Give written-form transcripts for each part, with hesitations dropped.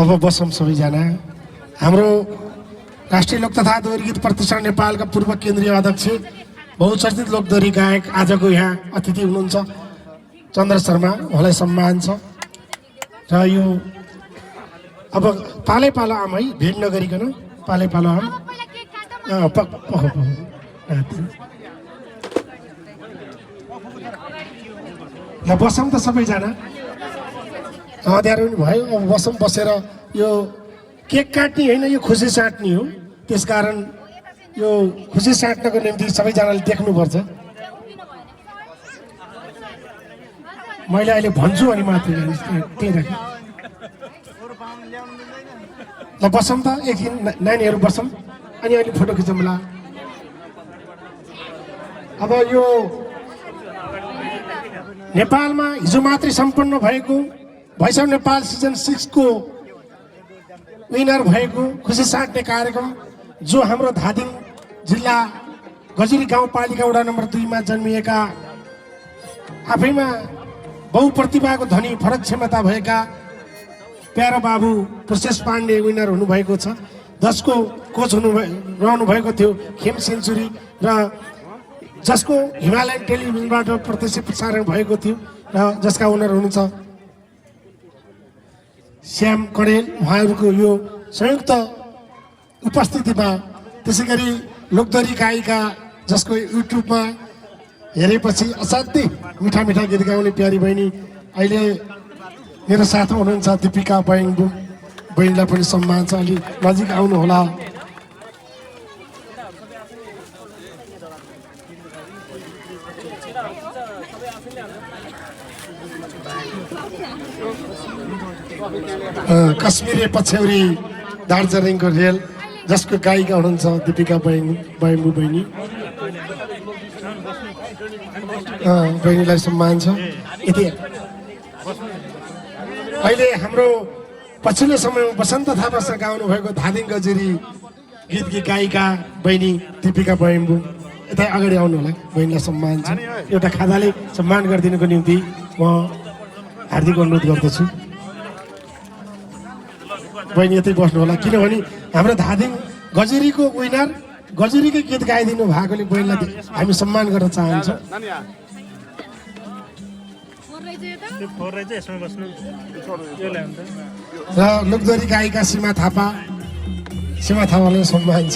अब बसौँ सबैजना। हाम्रो राष्ट्रिय लोक तथा दोहोरी गीत प्रतिष्ठान नेपालका पूर्व केन्द्रीय अध्यक्ष बहुचर्चित लोकदोहोरी गायक आजको यहाँ अतिथि हुनुहुन्छ चन्द्र शर्मा, उहाँलाई सम्मान छ। र यो अब पालै पालो आम है, भेट नगरिकन पालै पालो आम। ल बसौँ त सबैजना, अँध्यारो पनि भयो। अब बसौँ, बसेर यो केक काट्ने होइन, यो खुसी साट्ने हो। त्यसकारण यो खुसी साट्नको निम्ति सबैजनाले देख्नुपर्छ। मैले अहिले भन्छु अनि मात्रै त्यही राखेँ। ल बसौँ त एकछिन, नानीहरू बसौँ अनि अहिले फोटो खिचौँ ल। अब यो नेपालमा हिजो मात्रै सम्पन्न भएको भोइस अफ नेपाल सिजन 6 को विनर भएको खुसी साट्ने कार्यक्रम, जो हाम्रो धादिङ जिल्ला गजुरी गाउँपालिका वडा नम्बर 2 मा जन्मिएका आफैमा बहुप्रतिभाको धनी फरक क्षमता भएका प्यारो बाबु प्रोसेस पाण्डे विनर हुनुभएको छ, जसको कोच रहनु भएको थियो खेम सेन्चुरी, र जसको हिमालयन टेलिभिजनबाट प्रत्यक्ष प्रसारण भएको थियो, र जसका ओनर हुनुहुन्छ श्याम कडेल। उहाँहरूको यो संयुक्त उपस्थितिमा त्यसै गरी लोकदोहोरी गायिका जसको युट्युबमा हेरेपछि असाध्यै मिठा मिठा गीत गाउने प्यारी बहिनी अहिले मेरो साथमा हुनुहुन्छ दीपिका बयाङबु, बहिनीलाई पनि सम्मान छ। अलि नजिक आउनु होला। कश्मीरी पछ्यौरी दार्जिलिङको रेल, जसको गायिका हुनुहुन्छ दीपिका बयाङबु बहिनी, बहिनीलाई सम्मान छ। यति अहिले हाम्रो पछिल्लो समयमा बसन्त थापासँग गाउनु भएको धादिङ गजुरी गीतकी गायिका बहिनी दीपिका बयाङबु, यता अगाडि आउनु होला। बहिनीलाई सम्मान छ। एउटा खादाले सम्मान गरिदिनुको निम्ति म हार्दिक अनुरोध गर्दछु। बहिनी यतै बस्नु होला, किनभने हाम्रो धादिङ गजुरीको विनर गजुरीकै गीत गाइदिनु भएकोले बहिनीलाई हामी सम्मान गर्न चाहन्छौँ। र लोकदोहोरी गायिका सीमा थापालाई सम्मान छ,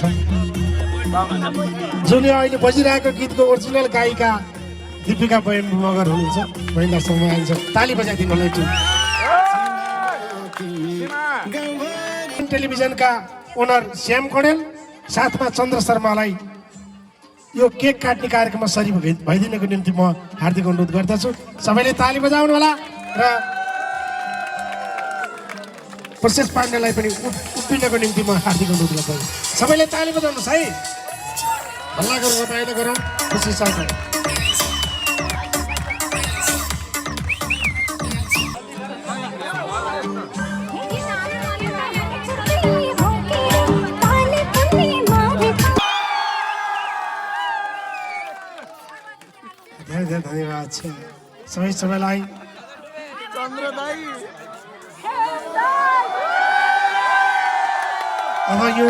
जुन अहिले बजिरहेको गीतको ओरिजिनल गायिका दीपिका बयाङबु मगर हुनुहुन्छ। बहिनीलाई सम्मान छ। ताली बजाइदिनु होला। टेलिभिजनका ओनर श्याम कडेल साथमा चन्द्र शर्मालाई यो केक काट्ने कार्यक्रममा सरिक भइदिनको निम्ति म हार्दिक अनुरोध गर्दछु। सबैले ताली बजाउनु होला र प्रोसेस पाण्डेलाई पनि उभिनको निम्ति म हार्दिक अनुरोध गर्दछु। सबैले ताली बजाउनुहोस् है, हल्ला गरौँ, रमाइलो गरौँ, खुसी साथ। धेरै धन्यवाद छ सबैलाई। अब यो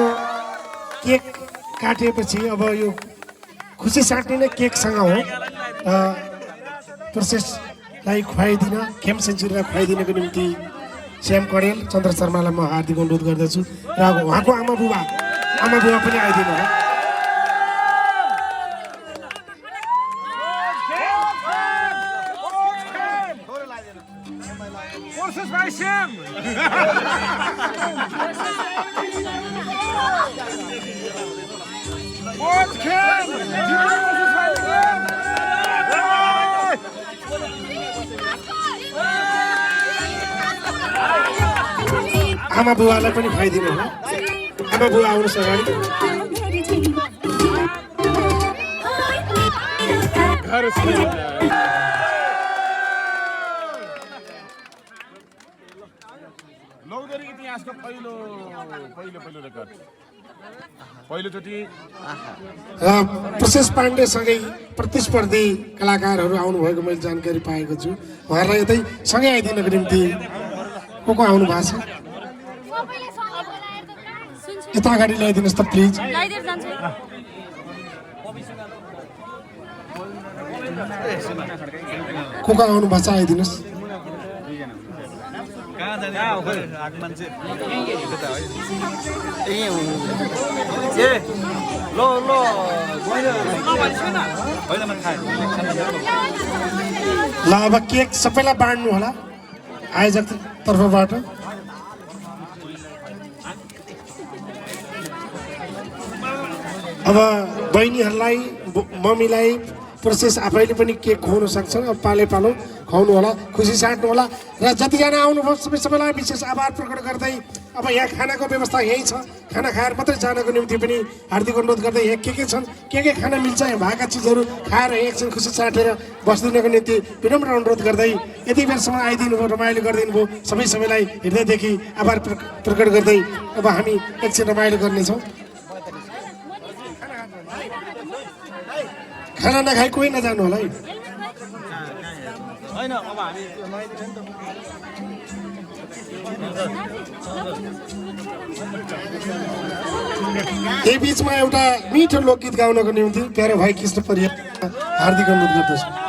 केक काटेपछि अब यो खुसी साट्ने नै केकसँग हो। प्रोसेसलाई खुवाइदिन, खेम सेन्चुरीलाई खुवाइदिनको निम्ति श्याम कडेल चन्द्र शर्मालाई म हार्दिक अनुरोध गर्दछु। र उहाँको आमा बुबा पनि आइदिनु होला। आमा बुवालाई पनि खुवाइदिनु होला। आमा बुवा आउनुहोस् अगाडि। लोकदोहोरी इतिहासको पहिलो रेकर्ड पहिलोचोटि प्रोसेस पाण्डेसँगै प्रतिस्पर्धी कलाकारहरू आउनुभएको मैले जानकारी पाएको छु। उहाँहरूलाई यतै सँगै आइदिनको निम्ति को आउनु भएको छ? यता अगाडि ल्याइदिनुहोस् त प्लिज को को आउनु भएको छ आइदिनुहोस् ल अब केक सबैलाई बाँड्नु होला आयोजक तर्फबाट अब बहिनीहरूलाई मम्मीलाई प्रोसेस आफैले पनि केक खुवाउन सक्छन् अब पाले पालो खुवाउनु होला खुसी साट्नु होला र जतिजना आउनुभयो सबैलाई विशेष आभार प्रकट गर्दै अब यहाँ खानाको व्यवस्था यही छ खाना खाएर मात्रै जानको निम्ति पनि हार्दिक अनुरोध गर्दै यहाँ के छन् के खाना मिल्छ यहाँ भएका चिजहरू खाएर एकछिन खुसी साटेर बस्दिनको निम्ति विनम्र अनुरोध गर्दै यति बेरसम्म आइदिनु भयो रमाइलो गरिदिनु भयो सबैलाई हृदयदेखि आभार प्रकट गर्दै अब हामी एकछिन रमाइलो गर्नेछौँ खाना नखाइ कोही नजानु होला है यही बिचमा एउटा मिठो लोकगीत गाउनको निम्ति प्यारो भाइ कृष्ण परियार हार्दिक अनुरोध गर्दछु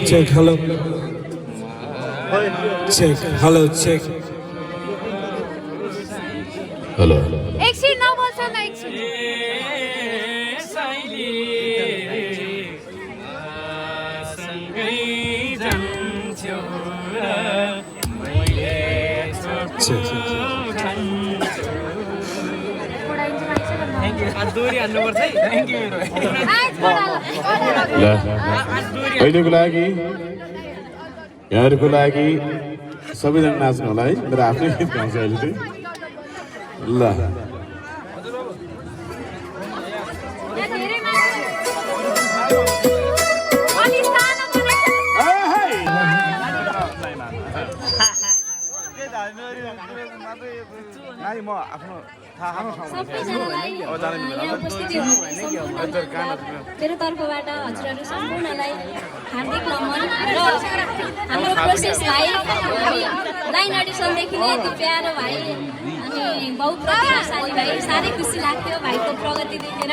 Check, hello. Check, hello, check. Hello. Exit now, also exit. अहिलेको लागि यहाँहरूको लागि सबैजना नाच्नु होला है मेरो आफ्नै गीत गाउँछ अहिले चाहिँ ल मेरो तर्फबाट हजुरहरू सम्पूर्णलाई हार्दिक नमन र हाम्रो प्रोसेस भाइ लाइन अडिसनदेखि नै यति प्यारो भाइ अनि बहुप्रतिभाशाली भाइ साह्रै खुसी लाग्थ्यो भाइको प्रगति देखेर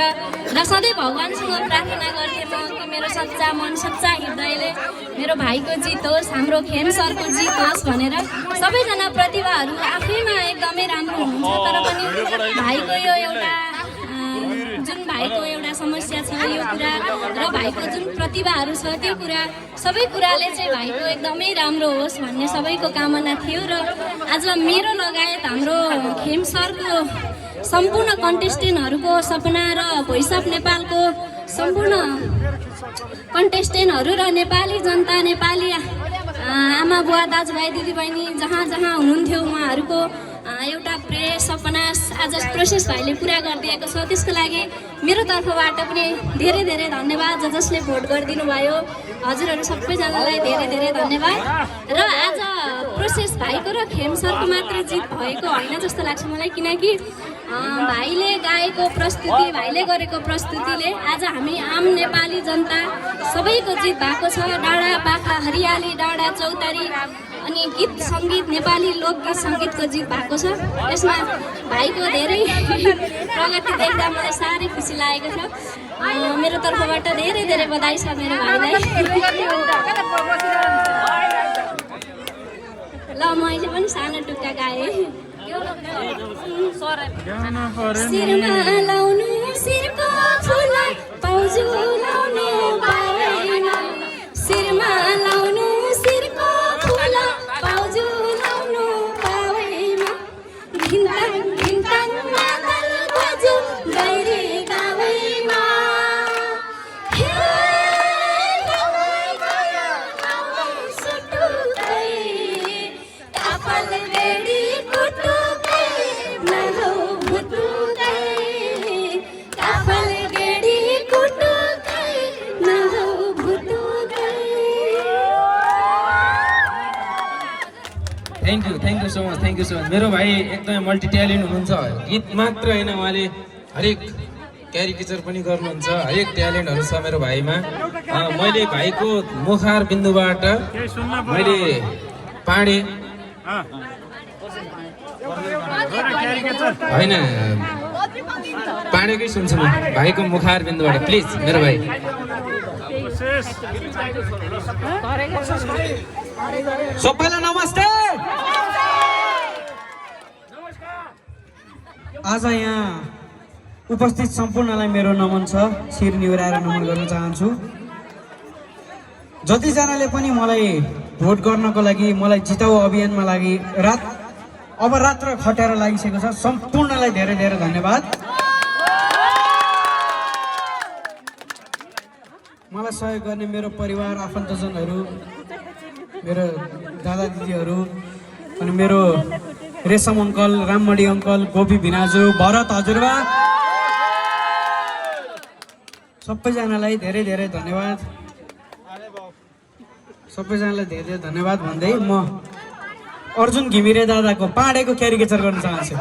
र सधैँ भगवान्सँग प्रार्थना गर्थेँ म कि मेरो सच्चा मन सच्चा हृदयले मेरो भाइको जित होस् हाम्रो खेम सरको जित होस् भनेर सबैजना प्रतिभाहरू आफैमा एकदमै राम्रो हुनुहुन्छ तर पनि भाइको यो एउटा जुन भाइको एउटा समस्या छ यो कुरा र भाइको जुन प्रतिभाहरू छ त्यो कुरा सबै कुराले चाहिँ भाइको एकदमै राम्रो होस् भन्ने सबैको कामना थियो र आज मेरो लगायत हाम्रो खेम सरको सम्पूर्ण कन्टेस्टेन्टहरूको सपना र भोइस अफ नेपालको सम्पूर्ण कन्टेस्टेन्टहरू र नेपाली जनता नेपाली आमा बुवा दाजुभाइ दिदीबहिनी जहाँ जहाँ हुनुहुन्थ्यो उहाँहरूको एउटा प्रेय सपना आज प्रोसेस भाइले पुरा गरिदिएको छ त्यसको लागि मेरो तर्फबाट पनि धेरै धेरै धन्यवाद जसले भोट गरिदिनु भयो हजुरहरू सबैजनालाई धेरै धेरै धन्यवाद र आज प्रोसेस भाइको र खेम सरको मात्र जित भएको होइन जस्तो लाग्छ मलाई किनकि भाइले गाएको प्रस्तुति, भाइले गरेको प्रस्तुतिले आज हामी आम नेपाली जनता सबैको जित भएको छ। डाँडा पाखा हरियाली, डाँडा चौतारी अनि गीत सङ्गीत, नेपाली लोकगीत सङ्गीतको जित भएको छ। यसमा भाइको धेरै प्रगति देख्दा मलाई साह्रै खुसी लागेको छ। मेरो तर्फबाट धेरै धेरै बधाई छ मेरो भाइलाई। ल म अहिले पनि सानो टुक्का गाएँ। शिरमा लाउनु शिरको फुल पाउजु लाउनु पाएन, शिरमा लाउनु शिरको फुल पाउजु लाउनु पाएन, घिन्ताङ घिन्ताङ मादल बजु गैरी गाउँमा, हे गाउँ गयो गाउँ सुटुकै, काफल बेडी कुटुकै नहो भुटुकै, काफल बेडी कुटुकै नहो भुटुकै। Thank you so much, thank you so much. मेरो भाइ एकदमै मल्टी ट्यालेन्ट हुनुहुन्छ। गीत मात्र होइन, उहाँले हरेक क्यारिकेचर पनि गर्नुहुन्छ। हरेक ट्यालेन्टहरू छ मेरो भाइमा। मैले भाइको मुखार बिन्दुबाट मैले पाडे होइन, पाडेकै सुन्छु म भाइको मुखार बिन्दुबाट। प्लिज मेरो भाइ। सबैलाई नमस्ते। आज यहाँ उपस्थित सम्पूर्णलाई मेरो नमन छ। शिर निहुराएर नमन गर्न चाहन्छु। जतिजनाले पनि मलाई भोट गर्नको लागि, मलाई जिताउ अभियानमा लागि अब रात्र खटेर लागिसकेको छ, सम्पूर्णलाई धेरै धेरै धन्यवाद। मलाई सहयोग गर्ने मेरो परिवार, आफन्तजनहरू, मेरो दादा दिदीहरू, अनि मेरो रेशम अङ्कल, राममणि अङ्कल, गोपी भिनाजु, भरत हजुरबा, सबैजनालाई धेरै धेरै धन्यवाद। सबैजनालाई धेरै धेरै धन्यवाद भन्दै म अर्जुन घिमिरे दादाको पाडेको क्यारिकेचर गर्न चाहन्छु।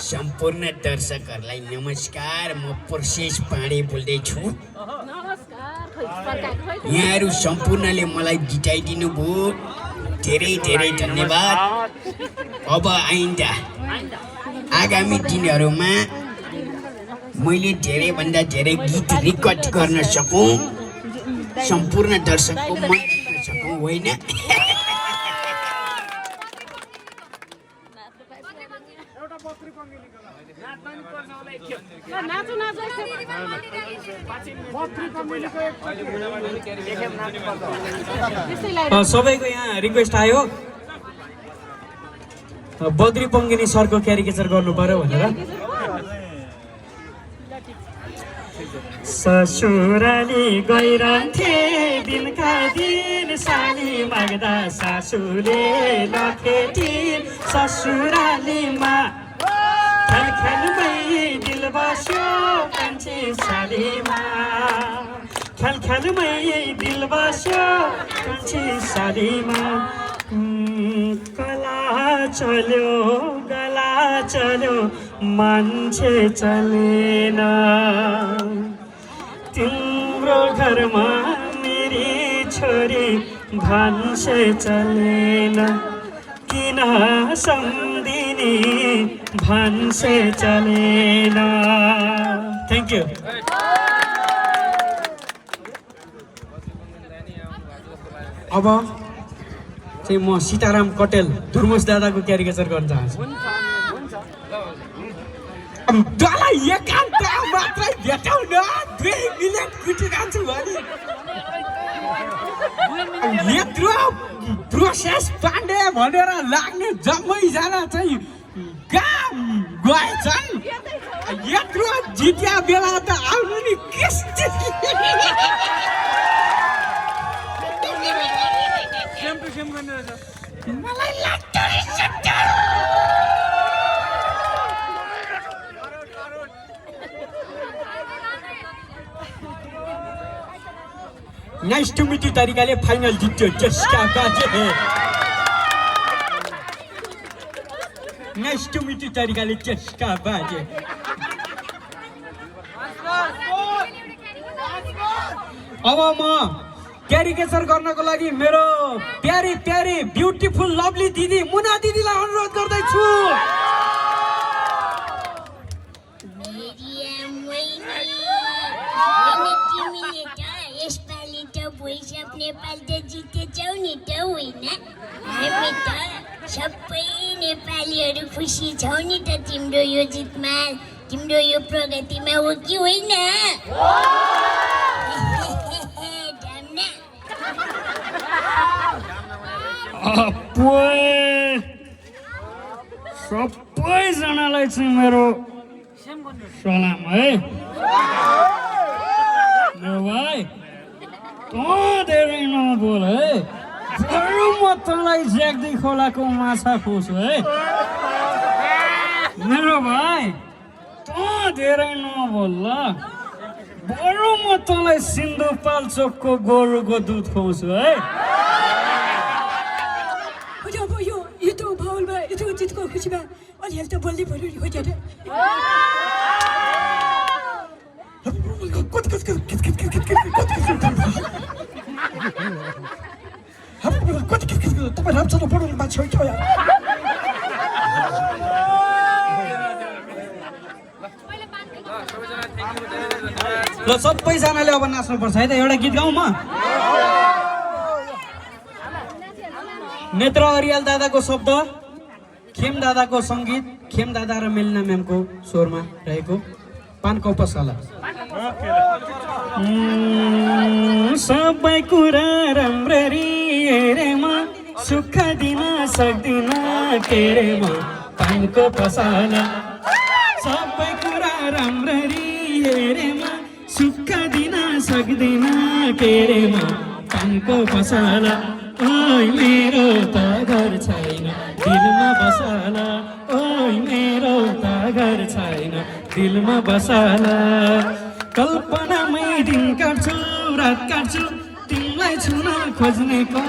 सम्पूर्ण दर्शकहरूलाई नमस्कार। म प्रोसेस पाडे बोल्दैछु। यहाँहरू सम्पूर्णले मलाई जिताइदिनु भयो, धेरै धेरै धन्यवाद। अब आइन्दा आगामी दिनहरूमा मैले धेरैभन्दा धेरै गीत रेकर्ड गर्न सकौँ, सम्पूर्ण दर्शकको मन जित्न सकौँ, होइन? सबैको यहाँ रिक्वेस्ट आयो बद्री पङ्गिनी सरको क्यारिकेचर गर्नु पर्यो भनेर। ससुराली गइरहन्थे दिनका दिन, साली माग्दा सासूले लखेटिन्, ससुरालीमा खेल खेलमै दिल बस्यो कान्छी सालीमा, खेल खेलमै दिल बस्यो कान्छी सालीमा। कला चल्यो मान्छे चलेन, तिम्रो घरमा मेरी छोरी भान्से चलेन, किन सम्धिनी भान्से चलेन। Thank you. अब चाहिँ म सीताराम कटेल धुर्मुस दादाको क्यारिकेचर गर्न चाहन्छु। एकान्त मात्रै भेटौँ न, 2 मिनट कुटिरहन्छु भने यत्रो प्रोसेस पाण्डे भनेर लाग्ने जम्मैजना चाहिँ कहाँ गएछन्? यत्रो जित्या बेला त आउनु नि कस्तो मलाई लाग्छ। नाइस टु मिट यु तरिकाले फाइनल जित्यो जसका बाजे। नाइस टु मिट यु तरिकाले चस्का बाजे। अब म क्यारिकेचर गर्नको लागि मेरो प्यारी प्यारी ब्युटिफुल लभली दिदी मुना दिदीलाई अनुरोध गर्दैछु। नेपाल त जितेछौ नि त होइन, हामी त सबै नेपालीहरू खुसी छौ नि त तिम्रो यो जितमा, तिम्रो यो प्रगतिमा हो कि होइन? सबैजनालाई चाहिँ मेरो सलाम है। मेरो भाइ धेरै नबोल है, बरु म तँलाई ज्याक्दी खोलाको माछा खुवाउँछु है। मेरो भाइ धेरै नबोल ल, बरु म तँलाई सिन्धुपाल्चोकको गोरुको दुध खुवाउँछु है। अब यो त भाउलमा यस्तो जितको खुसीमा अलिअलि त बोल्नै पर्यो नि, हो क्या? तपाईँ रामचन्द्र पौडेल मान्छे हो क्या? ल सबैजनाले अब नाच्नुपर्छ है त। एउटा गीत गाउँ म। नेत्र अरियाल दादाको शब्द, खेम दादाको सङ्गीत, खेम दादा र मेलिना म्यामको स्वरमा रहेको पानको पसला। सबै कुरा राम्ररी हेरेमा सुख दिन सक्दिन के रे म पानको पसला। सबै कुरा राम्ररी हेरेमा सुख दिन सक्दिन के रे म पानको पसला। ओइ मेरो त घर छैन दिलमा बसला, ओइ मेरो त घर छैन दिलमा बसला। कल्पनामै दिन काट्छु रात काट्छु, तिमीलाई छुन खोज्नेको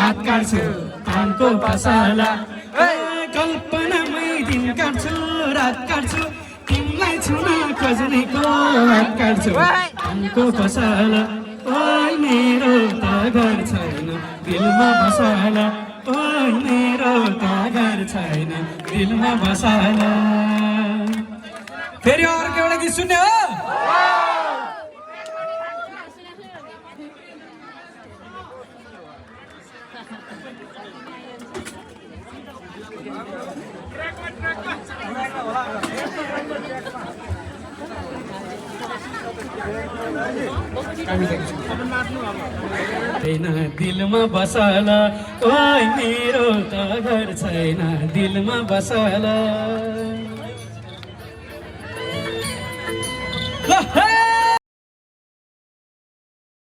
हात काट्छु पानको पसला। कल्पनामै दिन काट्छु रात काट्छु, तिमीलाई छुन खोज्नेको हात काट्छु पानको पसला। ओइ मेरो त घर छैन दिलमा बसला, ओइ मेरो त घर छैन दिलमा बसला। फेरि अर्को एउटा गीत सुन्ने हो। छैन दिलमा बसला, ओइ मेरो त घर छैन दिलमा बसला।